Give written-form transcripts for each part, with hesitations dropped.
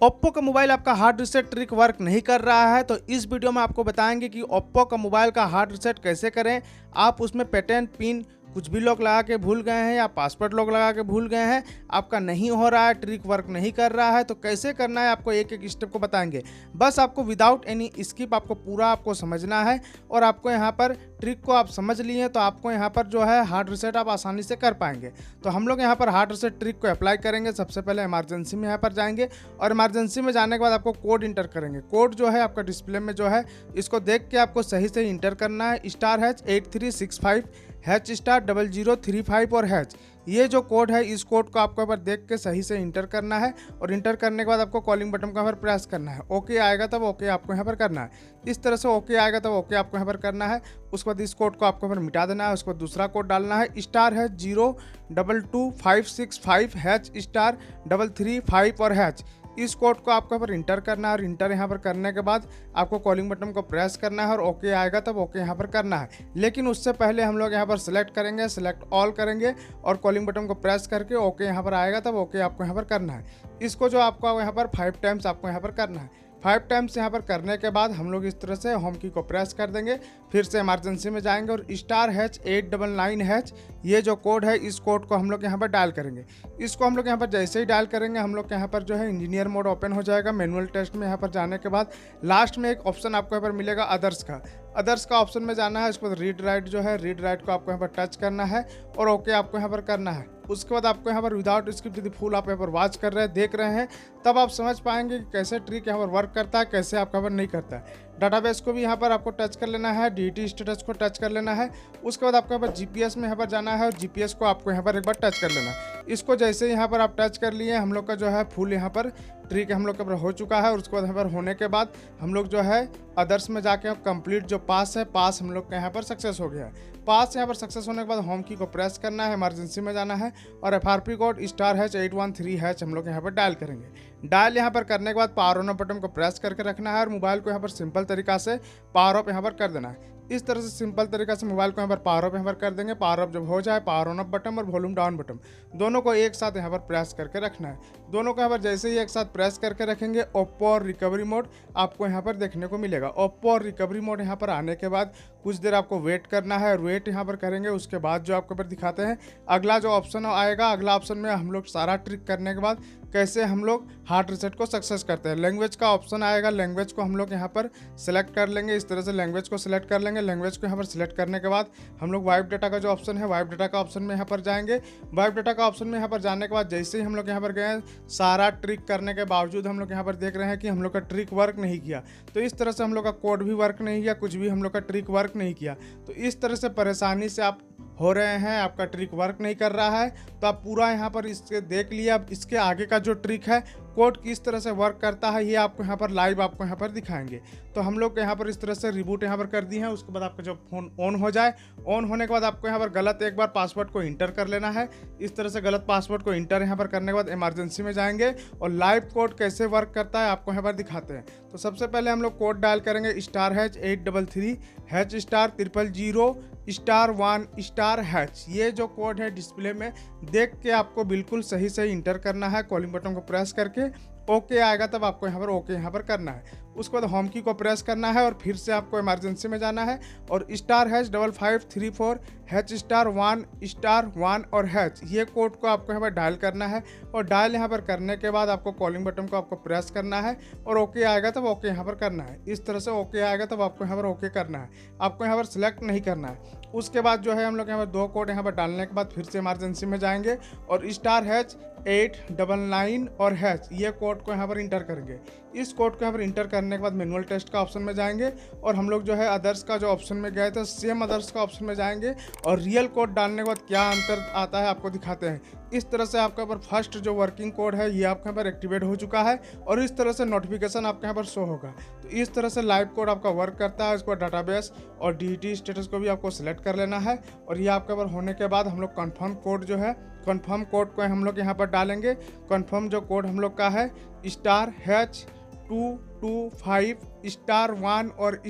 Oppo का mobile आपका hard reset trick work नहीं कर रहा है, तो इस वीडियो में आपको बताएंगे कि ओप्पो का मोबाइल का हार्ड रीसेट कैसे करें। आप उसमें पैटर्न पिन कुछ भी लॉक लगा के भूल गए हैं या पासवर्ड लॉक लगा के भूल गए हैं, आपका नहीं हो रहा है, ट्रिक वर्क नहीं कर रहा है, तो कैसे करना है आपको एक एक स्टेप को बताएंगे। बस आपको विदाउट एनी स्किप आपको पूरा आपको समझना है और आपको यहाँ पर ट्रिक को आप समझ लिए तो आपको यहाँ पर जो है हार्ड रीसेट आप आसानी से कर पाएंगे। तो हम लोग यहाँ पर हार्ड रीसेट ट्रिक को अप्लाई करेंगे। सबसे पहले इमरजेंसी में यहाँ पर जाएंगे और इमरजेंसी में जाने के बाद आपको कोड इंटर करेंगे। कोड जो है आपका डिस्प्ले में जो है इसको देख के आपको सही से इंटर करना है। *#8365 #0035 और हैच, ये जो कोड है इस कोड को आपको यहाँ पर देख के सही से इंटर करना है और इंटर करने के बाद आपको कॉलिंग बटन को यहाँ पर प्रेस करना है। ओके आएगा तब ओके आपको यहाँ पर करना है। इस तरह से ओके आएगा तब ओके आपको यहाँ पर करना है। उसके बाद इस कोड को आपको यहाँ पर मिटा देना है। उसके बाद दूसरा कोड डालना है *02256 और हैच, इस कोड को आपको यहाँ पर इंटर करना है और इंटर यहाँ पर करने के बाद आपको कॉलिंग बटन को प्रेस करना है और ओके आएगा तब ओके यहाँ पर करना है। लेकिन उससे पहले हम लोग यहाँ पर सिलेक्ट करेंगे, सिलेक्ट ऑल करेंगे और कॉलिंग बटन को प्रेस करके ओके यहाँ पर आएगा तब ओके आपको यहाँ पर करना है। इसको जो आपको यहाँ पर 5 टाइम्स आपको यहाँ पर करना है। 5 टाइम्स यहाँ पर करने के बाद हम लोग इस तरह से होम की को प्रेस कर देंगे। फिर से इमरजेंसी में जाएंगे और *899#, ये जो कोड है इस कोड को हम लोग यहाँ पर डायल करेंगे। इसको हम लोग यहाँ पर जैसे ही डायल करेंगे हम लोग यहाँ पर जो है इंजीनियर मोड ओपन हो जाएगा। मैनुअल टेस्ट में यहाँ पर जाने के बाद लास्ट में एक ऑप्शन आपको यहाँ पर मिलेगा अदर्स का ऑप्शन में जाना है। उसके बाद रीड राइट जो है रीड राइट को आपको यहाँ पर टच करना है और ओके आपको यहाँ पर करना है। उसके बाद आपको यहाँ पर विदाउट स्किप यदि फुल आप यहाँ पर वॉच कर रहे हैं, देख रहे हैं, तब आप समझ पाएंगे कि कैसे ट्रिक यहाँ पर वर्क करता है, कैसे आपका यहाँ पर नहीं करता है। डाटाबेस को भी यहाँ पर आपको टच कर लेना है, DT स्टेटस को टच कर लेना है। उसके बाद आपको यहाँ पर GPS में यहाँ पर जाना है और GPS को आपको यहाँ पर एक बार टच कर लेना है। इसको जैसे ही यहाँ पर आप टच कर लिए हम लोग का जो है फुल यहाँ पर ट्रिक हम लोग का हो चुका है। और उसके बाद यहाँ पर होने के बाद हम लोग जो है अदर्स में जाके कंप्लीट जो पास है, पास हम लोग का यहाँ पर सक्सेस हो गया है। पास यहाँ पर सक्सेस होने के बाद होम की को प्रेस करना है, इमरजेंसी में जाना है और FRP कोड *813# हम लोग यहाँ पर डायल करेंगे। डायल यहाँ पर करने के बाद पावर ऑन बटन को प्रेस करके रखना है और मोबाइल को यहाँ पर सिंपल तरीका से पावर ऑफ यहाँ पर कर देना है। इस तरह से सिंपल तरीका से मोबाइल को यहाँ पर पावर ऑफ यहाँ पर कर देंगे। पावर ऑफ जब हो जाए पावर ऑन ऑफ बटन और वॉल्यूम डाउन बटन दोनों को एक साथ यहाँ पर प्रेस करके रखना है। दोनों को यहाँ पर जैसे ही एक साथ प्रेस करके रखेंगे ओप्पो और रिकवरी मोड आपको यहाँ पर देखने को मिलेगा। ओप्पो और रिकवरी मोड यहाँ पर आने के बाद कुछ देर आपको वेट करना है और वेट यहाँ पर करेंगे। उसके बाद जो आपको पर दिखाते हैं अगला जो ऑप्शन आएगा, अगला ऑप्शन में हम लोग सारा ट्रिक करने के बाद कैसे हम लोग हार्ड रीसेट को सक्सेस करते हैं। लैंग्वेज का ऑप्शन आएगा, लैंग्वेज को हम लोग यहाँ पर सिलेक्ट कर लेंगे। इस तरह से लैंग्वेज को सिलेक्ट कर लेंगे। लैंग्वेज को यहाँ पर सिलेक्ट करने के बाद हम लोग वाइप डाटा का जो ऑप्शन है वाइप डाटा का ऑप्शन में यहाँ पर जाएंगे। वाइप डाटा का ऑप्शन में यहाँ पर जाने के बाद जैसे ही हम लोग यहाँ पर गए, सारा ट्रिक करने के बावजूद हम लोग यहाँ पर देख रहे हैं कि हम लोग का ट्रिक वर्क नहीं किया। तो इस तरह से हम लोग का कोड भी वर्क नहीं किया, कुछ भी हम लोग का ट्रिक वर्क नहीं किया। तो इस तरह से परेशानी से आप हो रहे हैं, आपका ट्रिक वर्क नहीं कर रहा है, तो आप पूरा यहाँ पर इसके देख लिया। अब इसके आगे का जो ट्रिक है कोड किस तरह से वर्क करता है ये आपको यहाँ पर लाइव आपको यहाँ पर दिखाएंगे। तो हम लोग यहाँ पर इस तरह से रिबूट यहाँ पर कर दी है। उसके बाद आपका जब फोन ऑन हो जाए, ऑन होने के बाद आपको यहाँ पर गलत एक बार पासवर्ड को इंटर कर लेना है। इस तरह से गलत पासवर्ड को इंटर यहाँ पर करने के बाद इमरजेंसी में जाएंगे और लाइव कोड कैसे वर्क करता है आपको यहाँ पर दिखाते हैं। तो सबसे पहले हम लोग कोड डायल करेंगे *833#00001##, ये जो कोड है डिस्प्ले में देख के आपको बिल्कुल सही से इंटर करना है। कॉलिंग बटन को प्रेस करके ओके आएगा तब आपको यहाँ पर ओके यहाँ पर करना है। उसके बाद होम की को प्रेस करना है और फिर से आपको इमरजेंसी में जाना है और *5534#1*1 और हैच, ये कोड को आपको यहाँ पर डायल करना है। और डायल यहाँ पर करने के बाद आपको कॉलिंग बटन को आपको प्रेस करना है और ओके आएगा तब ओके यहाँ पर करना है। इस तरह से ओके आएगा तब आपको यहाँ पर ओके करना है, आपको यहाँ पर सिलेक्ट नहीं करना है। उसके बाद जो है हम लोग यहाँ पर 2 कोड यहाँ पर डालने के बाद फिर से इमरजेंसी में जाएंगे और *899 और हैच, ये कोड को यहाँ पर इंटर करेंगे। इस कोड को यहाँ पर इंटर करने के बाद मैनुअल टेस्ट का ऑप्शन में जाएंगे और हम लोग जो है अदर्स का जो ऑप्शन में गए थे सेम अदर्स का ऑप्शन में जाएंगे और रियल कोड डालने के बाद क्या अंतर आता है आपको दिखाते हैं। इस तरह से आपके ऊपर फर्स्ट जो वर्किंग कोड है ये आपके यहाँ पर एक्टिवेट हो चुका है और इस तरह से नोटिफिकेशन आपके यहाँ पर शो होगा। तो इस तरह से लाइव कोड आपका वर्क करता है। इसको डाटाबेस और DT स्टेटस को भी आपको सिलेक्ट कर लेना है और ये आपके ऊपर होने के बाद हम लोग कन्फर्म कोड जो है कन्फर्म कोड को हम लोग यहाँ पर डालेंगे। कन्फर्म जो कोड हम लोग का है *225*1 और *,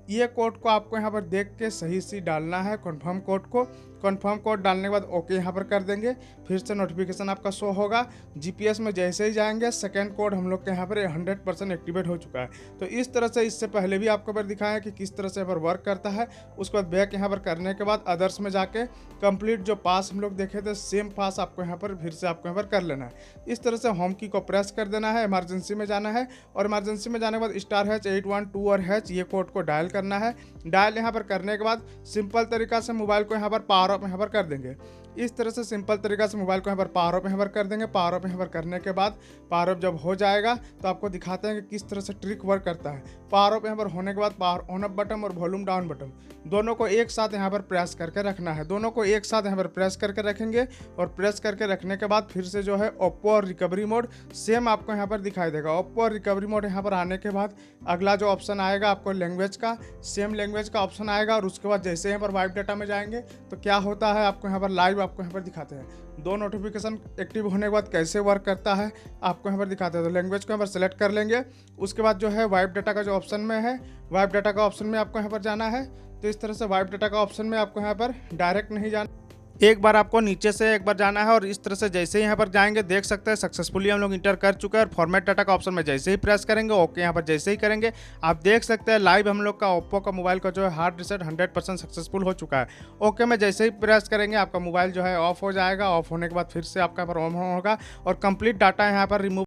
ये कोड को आपको यहाँ पर देख के सही से डालना है। कन्फर्म कोड को कंफर्म कोड डालने के बाद ओके यहाँ पर कर देंगे। फिर से नोटिफिकेशन आपका शो होगा। जीपीएस में जैसे ही जाएंगे सेकंड कोड हम लोग के यहाँ पर 100% एक्टिवेट हो चुका है। तो इस तरह से इससे पहले भी आपको पर दिखाया है कि किस तरह से यहाँ पर वर्क करता है। उसके बाद बैक यहाँ पर करने के बाद अदर्स में जाके कंप्लीट जो पास हम लोग देखे थे सेम पास आपको यहाँ पर फिर से आपको यहाँ पर कर लेना है। इस तरह से होम की को प्रेस कर देना है, इमरजेंसी में जाना है और इमरजेंसी में जाने के बाद *812 और # ये कोड को डायल करना है। डायल यहाँ पर करने के बाद सिंपल तरीका से मोबाइल को यहाँ पर पावर ऑफ यहाँ पर कर देंगे। इस तरह से सिंपल तरीका से मोबाइल को यहाँ पर पावर ऑफ यहाँ पर कर देंगे। पावर ऑफ यहाँ पर करने के बाद पावर ऑफ जब हो जाएगा तो आपको दिखाते हैं कि किस तरह से ट्रिक वर्क करता है। पावर ऑफ यहाँ पर होने के बाद पावर ऑन अप बटन और वॉल्यूम डाउन बटन दोनों को एक साथ यहाँ पर प्रेस करके रखना है। दोनों को एक साथ यहाँ पर प्रेस करके रखेंगे और प्रेस करके रखने के बाद फिर से जो है ओप्पो और रिकवरी मोड सेम आपको यहाँ पर दिखाई देगा। ओप्पो और रिकवरी मोड यहाँ पर आने के बाद अगला जो ऑप्शन आएगा आपको लैंग्वेज का, सेम लैंग्वेज का ऑप्शन आएगा और उसके बाद जैसे यहाँ पर वाइप डाटा में जाएंगे तो क्या होता है आपको यहाँ पर लाइव आपको यहाँ पर दिखाते हैं। दो नोटिफिकेशन एक्टिव होने के बाद कैसे वर्क करता है आपको यहाँ पर दिखाते हैं। तो लैंग्वेज को यहाँ पर सेलेक्ट कर लेंगे। उसके बाद जो है वाइप डाटा का जो ऑप्शन में है, वाइप डाटा का ऑप्शन में आपको यहाँ पर जाना है। तो इस तरह से वाइप डाटा का ऑप्शन में आपको यहाँ पर डायरेक्ट नहीं जाना, एक बार आपको नीचे से एक बार जाना है और इस तरह से जैसे ही यहाँ पर जाएंगे देख सकते हैं सक्सेसफुली हम लोग इंटर कर चुके हैं। और फॉर्मेट डाटा का ऑप्शन में जैसे ही प्रेस करेंगे ओके यहाँ पर जैसे ही करेंगे आप देख सकते हैं लाइव हम लोग का ओप्पो का मोबाइल का जो है हार्ड रीसेट 100% सक्सेसफुल हो चुका है। ओके में जैसे ही प्रेस करेंगे आपका मोबाइल जो है ऑफ हो जाएगा। ऑफ होने के बाद फिर से आपका पर ऑन होगा और कंप्लीट डाटा यहाँ पर रिमूव